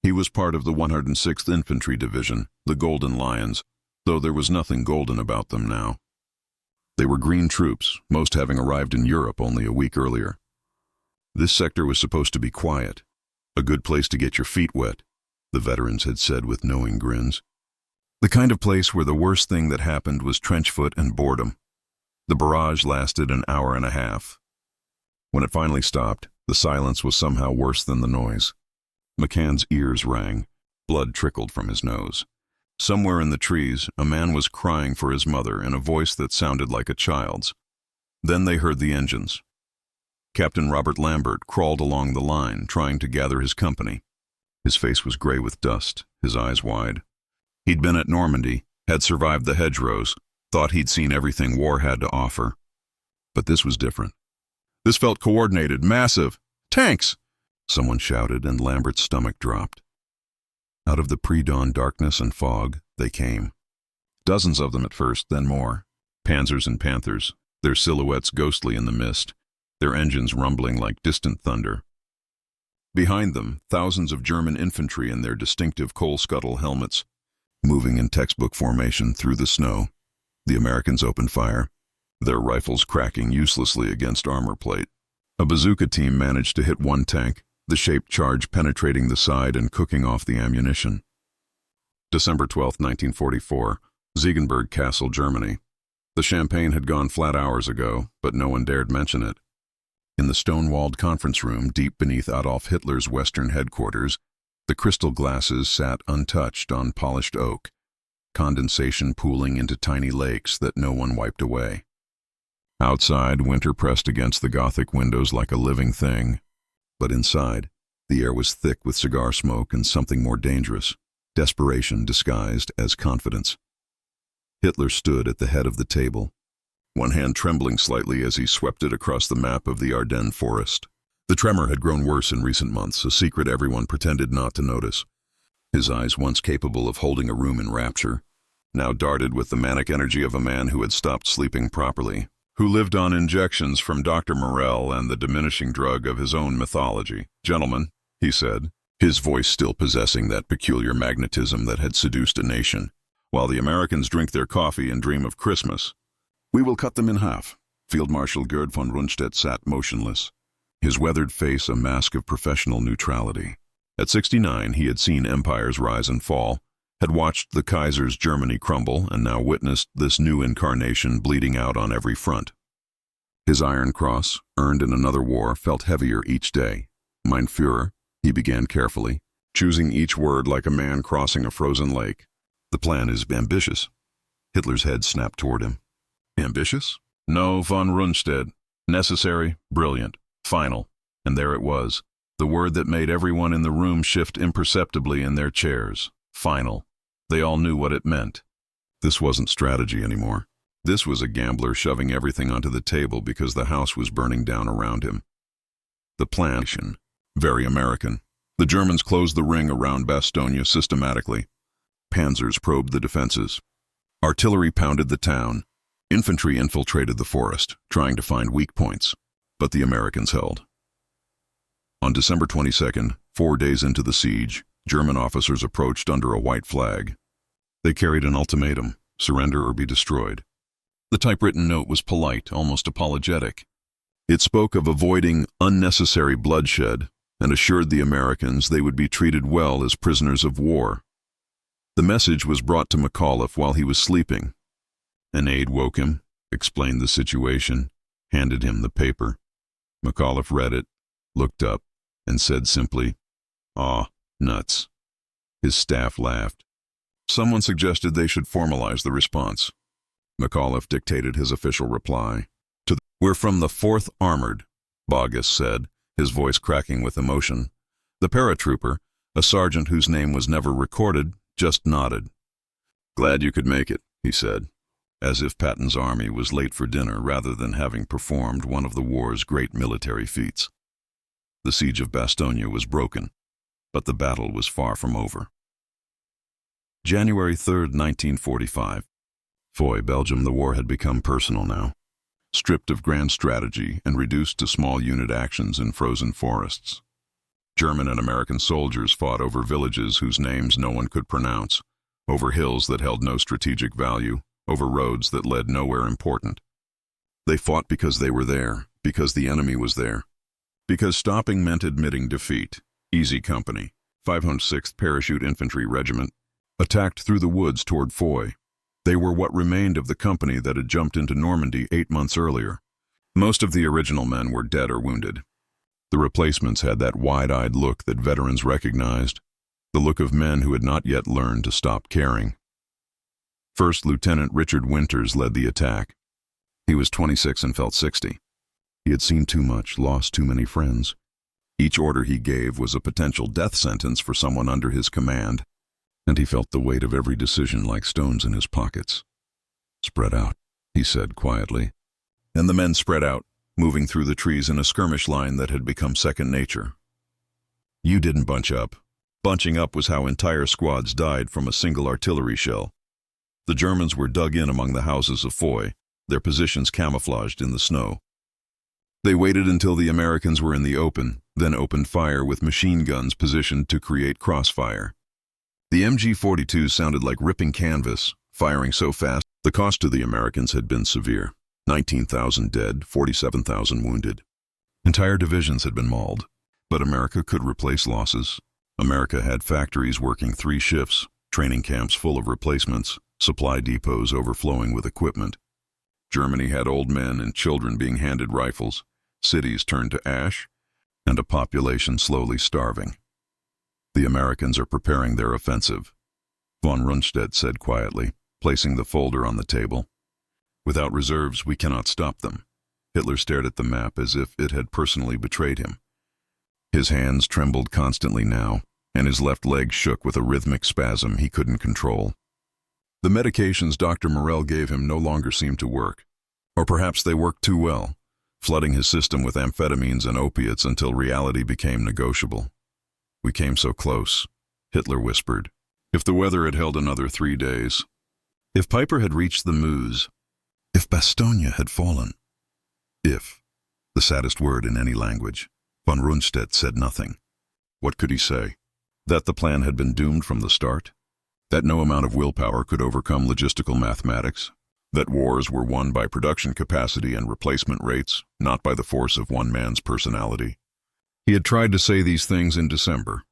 He was part of the 106th Infantry Division, the Golden Lions, though there was nothing golden about them now. They were green troops, most having arrived in Europe only a week earlier. This sector was supposed to be quiet, a good place to get your feet wet, the veterans had said with knowing grins. The kind of place where the worst thing that happened was trench foot and boredom. The barrage lasted an hour and a half. When it finally stopped, the silence was somehow worse than the noise. McCann's ears rang. Blood trickled from his nose. Somewhere in the trees, a man was crying for his mother in a voice that sounded like a child's. Then they heard the engines. Captain Robert Lambert crawled along the line, trying to gather his company. His face was gray with dust, his eyes wide. He'd been at Normandy, had survived the hedgerows, thought he'd seen everything war had to offer. But this was different. This felt coordinated, massive. Tanks! Someone shouted, and Lambert's stomach dropped. Out of the pre-dawn darkness and fog, they came. Dozens of them at first, then more. Panzers and Panthers, their silhouettes ghostly in the mist, their engines rumbling like distant thunder. Behind them, thousands of German infantry in their distinctive coal scuttle helmets, moving in textbook formation through the snow. The Americans opened fire, their rifles cracking uselessly against armor plate. A bazooka team managed to hit one tank, the shaped charge penetrating the side and cooking off the ammunition. December 12, 1944, Ziegenberg Castle, Germany. The champagne had gone flat hours ago, but no one dared mention it. In the stone-walled conference room deep beneath Adolf Hitler's Western headquarters, the crystal glasses sat untouched on polished oak, condensation pooling into tiny lakes that no one wiped away. Outside, winter pressed against the Gothic windows like a living thing. But inside, the air was thick with cigar smoke and something more dangerous, desperation disguised as confidence. Hitler stood at the head of the table, one hand trembling slightly as he swept it across the map of the Ardennes forest. The tremor had grown worse in recent months, a secret everyone pretended not to notice. His eyes, once capable of holding a room in rapture, now darted with the manic energy of a man who had stopped sleeping properly, who lived on injections from Dr. Morel and the diminishing drug of his own mythology. "Gentlemen," he said, his voice still possessing that peculiar magnetism that had seduced a nation, "while the Americans drink their coffee and dream of Christmas, we will cut them in half." Field Marshal Gerd von Rundstedt sat motionless, his weathered face a mask of professional neutrality. At 69, he had seen empires rise and fall, had watched the Kaiser's Germany crumble, and now witnessed this new incarnation bleeding out on every front. His Iron Cross, earned in another war, felt heavier each day. "Mein Führer," he began carefully, choosing each word like a man crossing a frozen lake. "The plan is ambitious." Hitler's head snapped toward him. "Ambitious? No, von Rundstedt. Necessary, brilliant, final." And there it was, the word that made everyone in the room shift imperceptibly in their chairs. Final. They all knew what it meant. This wasn't strategy anymore. This was a gambler shoving everything onto the table because the house was burning down around him. The plan, very American. The Germans closed the ring around Bastogne systematically. Panzers probed the defenses. Artillery pounded the town. Infantry infiltrated the forest, trying to find weak points. But the Americans held. On December 22nd, 4 days into the siege, German officers approached under a white flag. They carried an ultimatum: surrender or be destroyed. The typewritten note was polite, almost apologetic. It spoke of avoiding unnecessary bloodshed and assured the Americans they would be treated well as prisoners of war. The message was brought to McAuliffe while he was sleeping. An aide woke him, explained the situation, handed him the paper. McAuliffe read it, looked up, and said simply, "Aw, nuts." His staff laughed. Someone suggested they should formalize the response. McAuliffe dictated his official reply. "We're from the 4th Armored," Bulge said, his voice cracking with emotion. The paratrooper, a sergeant whose name was never recorded, just nodded. "Glad you could make it," he said, as if Patton's army was late for dinner rather than having performed one of the war's great military feats. The siege of Bastogne was broken, but the battle was far from over. January 3, 1945. Foy, Belgium. The war had become personal now, stripped of grand strategy and reduced to small unit actions in frozen forests. German and American soldiers fought over villages whose names no one could pronounce, over hills that held no strategic value, over roads that led nowhere important. They fought because they were there, because the enemy was there. Because stopping meant admitting defeat. Easy Company, 506th Parachute Infantry Regiment, attacked through the woods toward Foy. They were what remained of the company that had jumped into Normandy 8 months earlier. Most of the original men were dead or wounded. The replacements had that wide-eyed look that veterans recognized, the look of men who had not yet learned to stop caring. First Lieutenant Richard Winters led the attack. He was 26 and felt 60. He had seen too much, lost too many friends. Each order he gave was a potential death sentence for someone under his command, and he felt the weight of every decision like stones in his pockets. "Spread out," he said quietly. And the men spread out, moving through the trees in a skirmish line that had become second nature. You didn't bunch up. Bunching up was how entire squads died from a single artillery shell. The Germans were dug in among the houses of Foy, their positions camouflaged in the snow. They waited until the Americans were in the open, then opened fire with machine guns positioned to create crossfire. The MG-42 sounded like ripping canvas, firing so fast. The cost to the Americans had been severe. 19,000 dead, 47,000 wounded. Entire divisions had been mauled. But America could replace losses. America had factories working 3 shifts, training camps full of replacements, supply depots overflowing with equipment. Germany had old men and children being handed rifles, cities turned to ash, and a population slowly starving. The Americans are preparing their offensive, von Rundstedt said quietly, placing the folder on the table. Without reserves, we cannot stop them. Hitler stared at the map as if it had personally betrayed him. His hands trembled constantly now, and his left leg shook with a rhythmic spasm he couldn't control. The medications Dr. Morell gave him no longer seemed to work. Or perhaps they worked too well, flooding his system with amphetamines and opiates until reality became negotiable. "We came so close," Hitler whispered. "If the weather had held another 3 days. If Piper had reached the Meuse. If Bastogne had fallen." If, the saddest word in any language. Von Rundstedt said nothing. What could he say? That the plan had been doomed from the start? That no amount of willpower could overcome logistical mathematics? That wars were won by production capacity and replacement rates, not by the force of one man's personality? He had tried to say these things in December.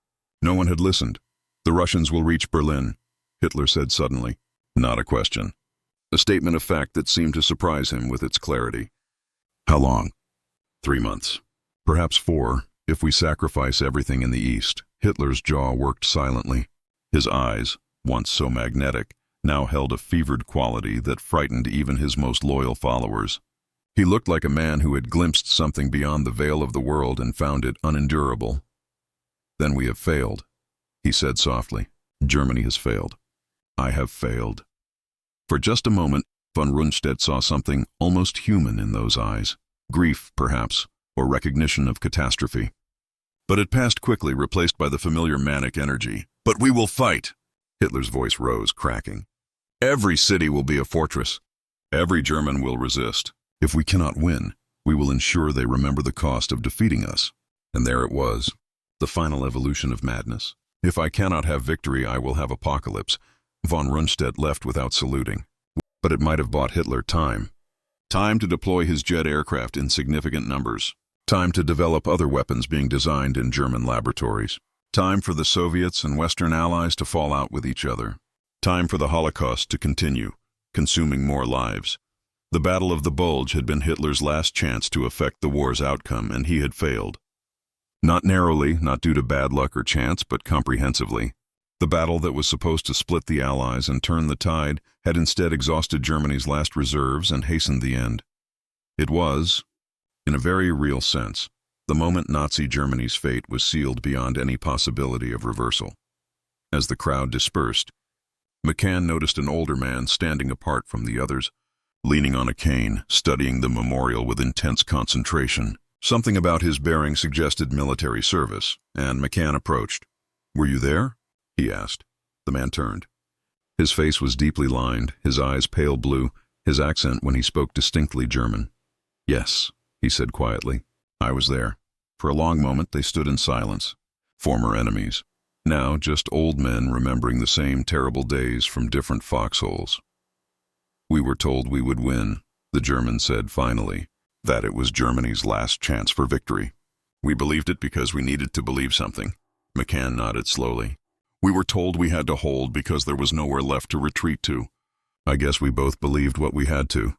No one had listened. "The Russians will reach Berlin," Hitler said suddenly. Not a question. A statement of fact that seemed to surprise him with its clarity. "How long?" 3 months. Perhaps 4, if we sacrifice everything in the East. Hitler's jaw worked silently. His eyes, once so magnetic, now held a fevered quality that frightened even his most loyal followers. He looked like a man who had glimpsed something beyond the veil of the world and found it unendurable. "Then we have failed," he said softly. "Germany has failed. I have failed." For just a moment, von Rundstedt saw something almost human in those eyes. Grief, perhaps, or recognition of catastrophe. But it passed quickly, replaced by the familiar manic energy. "But we will fight!" Hitler's voice rose, cracking. "Every city will be a fortress. Every German will resist. If we cannot win, we will ensure they remember the cost of defeating us." And there it was, the final evolution of madness. "If I cannot have victory, I will have apocalypse." Von Rundstedt left without saluting. But it might have bought Hitler time. Time to deploy his jet aircraft in significant numbers. Time to develop other weapons being designed in German laboratories. Time for the Soviets and Western allies to fall out with each other. Time for the Holocaust to continue, consuming more lives. The Battle of the Bulge had been Hitler's last chance to affect the war's outcome, and he had failed. Not narrowly, not due to bad luck or chance, but comprehensively. The battle that was supposed to split the Allies and turn the tide had instead exhausted Germany's last reserves and hastened the end. It was, in a very real sense, the moment Nazi Germany's fate was sealed beyond any possibility of reversal. As the crowd dispersed, McCann noticed an older man standing apart from the others, leaning on a cane, studying the memorial with intense concentration. Something about his bearing suggested military service, and McCann approached. "Were you there?" he asked. The man turned. His face was deeply lined, his eyes pale blue, his accent when he spoke distinctly German. "Yes," he said quietly. "I was there." For a long moment they stood in silence. former enemies. Now just old men remembering the same terrible days from different foxholes. We were told we would win, the German said finally, that it was Germany's last chance for victory. We believed it because we needed to believe something. McCann nodded slowly. We were told we had to hold because there was nowhere left to retreat to. I guess we both believed what we had to.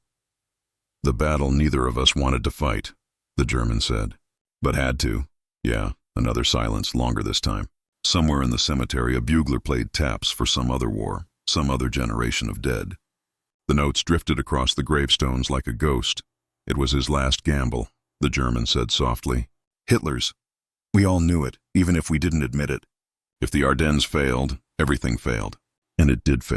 The battle neither of us wanted to fight, the German said. But had to. Yeah, another silence, longer this time. Somewhere in the cemetery, a bugler played taps for some other war, some other generation of dead. The notes drifted across the gravestones like a ghost. It was his last gamble, the German said softly. Hitler's. We all knew it, even if we didn't admit it. If the Ardennes failed, everything failed. And it did fail.